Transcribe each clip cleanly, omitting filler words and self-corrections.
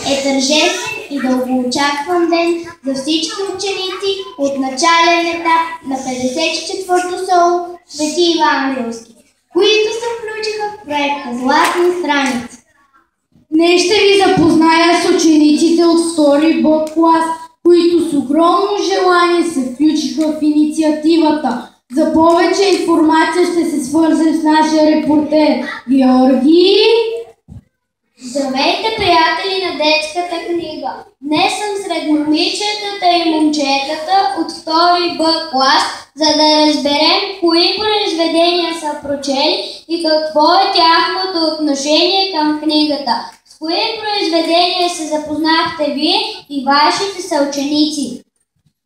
е тържествен и дългоочакван ден за всички ученици от начален етап на 54-то СОУ Свети Иван Рилски, които се включиха в проекта Златни страници. Днес ще ви запозная с учениците от втори Б клас, които с огромно желание се включиха в инициативата. За повече информация ще се свържем с нашия репортер Георги. Здравейте, приятели на детската книга! Днес съм сред момичетата и момчетата от втори Б клас, за да разберем кои произведения са прочели и какво е тяхното отношение към книгата. С кои произведения се запознахте вие и вашите съученици?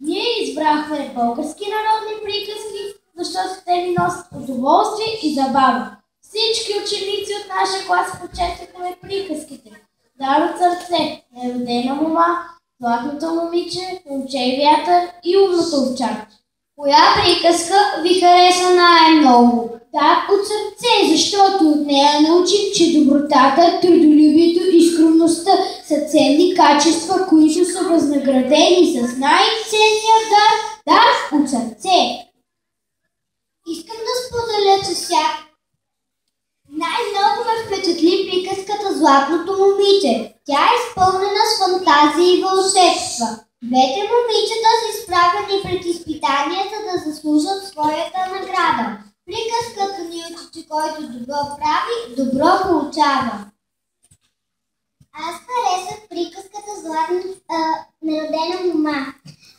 Ние избрахме български народни приказки, защото те ни носят удоволствие и забава. Всички ученици от нашия клас прочетохме приказките. Дар от сърце, Неродена мома, Златното момиче, Момче и вятър и Умното овчарче. Коя приказка ви хареса най-много? Дар от сърце, защото от нея научих, че добротата, трудолюбието и скромността са ценни качества, които са възнаградени с най-ценния дар от сърце. Искам да споделя, че най-много ме впечатли приказката Златното момиче. Тя е изпълнена с фантазия и вълшебства. Двете момичета са изправени пред изпитания, за да заслужат своята награда. Приказката ни учи, че който добро прави, добро получава. Аз харесах приказката Неродена мома.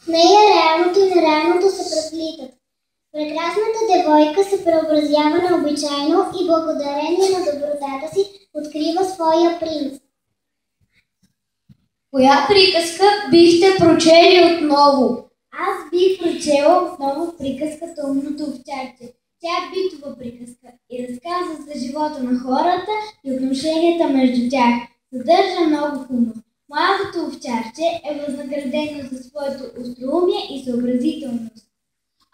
В нея реалното и нереалното се преплитат. Прекрасната девойка се преобразява необичайно и благодарение на добротата си открива своя принц. Коя приказка бихте прочели отново? Аз бих прочела отново приказката Умното овчарче. Тя е битова приказка и разказва за живота на хората и отношенията между тях. Съдържа много хумор. Малкото овчарче е възнаградено за своето остроумие и съобразителност.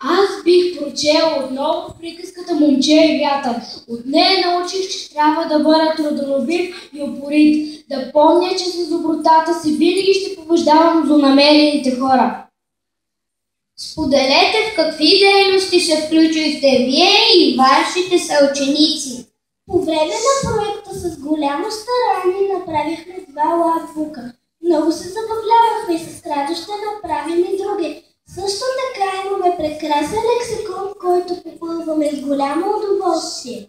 Аз бих прочела отново приказката Момче и вятър. От нея научих, че трябва да бъда трудолюбив и упорит, да помня, че с добротата си винаги ще побеждавам злонамерените хора. Споделете в какви дейности се включихте вие и вашите съученици. По време на проекта с голямо старание направихме 2 лакбука. Много се забавлявахме и с радост ще направим и други. Също така имаме прекрасен лексикон, който попълваме с голямо удоволствие.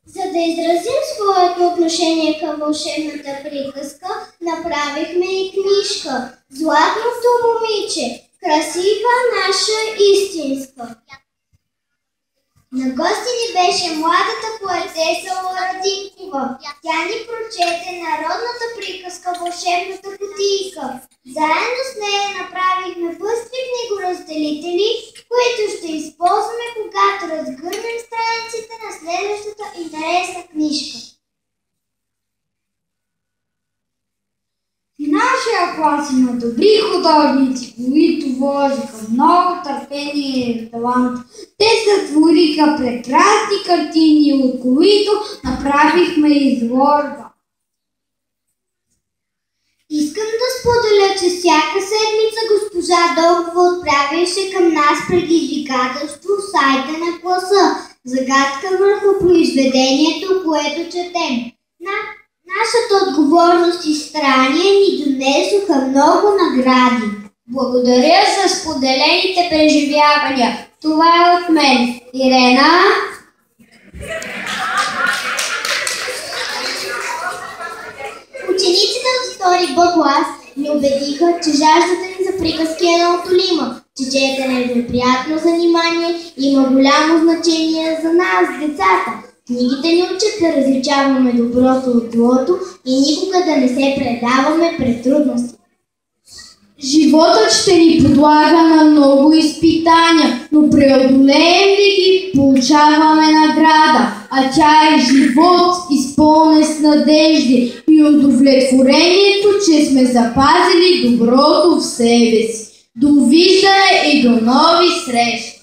За да изразим своето отношение към вълшебната приказка, направихме и книжка Златното момиче. Красива, наша, истинска. На гости ни беше младата поетеса Лора Динкова. Тя ни прочете народната приказка Вълшебната кутийка. Заедно с нея направихме пъстри книгоразделители, които ще използваме, когато разгърнем страниците на следващата интересна книжка. В нашия клас има добри художници, които вложиха много търпение и талант. Те сътвориха прекрасни картини, от които направихме изложба. Искам да споделя, че всяка седмица госпожа Долгова отправяше към нас предизвикателство в сайта на класа. Загадка върху произведението, което четем. Нашата отговорност и старание ни донесоха много награди. Благодаря за споделените преживявания. Това е от мен. Ирена. Учениците от втори Б клас ни убедиха, че жаждата ни за приказки е неотолима, че четенето е приятно занимание и има голямо значение за нас, децата. Книгите ни учат да различаваме доброто от злото и никога да не се предаваме пред трудности. Животът ще ни подлага на много изпитания, но преодолеем ли ги, получаваме награда, а тя е живот, изпълнен с надежди и удовлетворението, че сме запазили доброто в себе си. Довиждане и до нови срещи!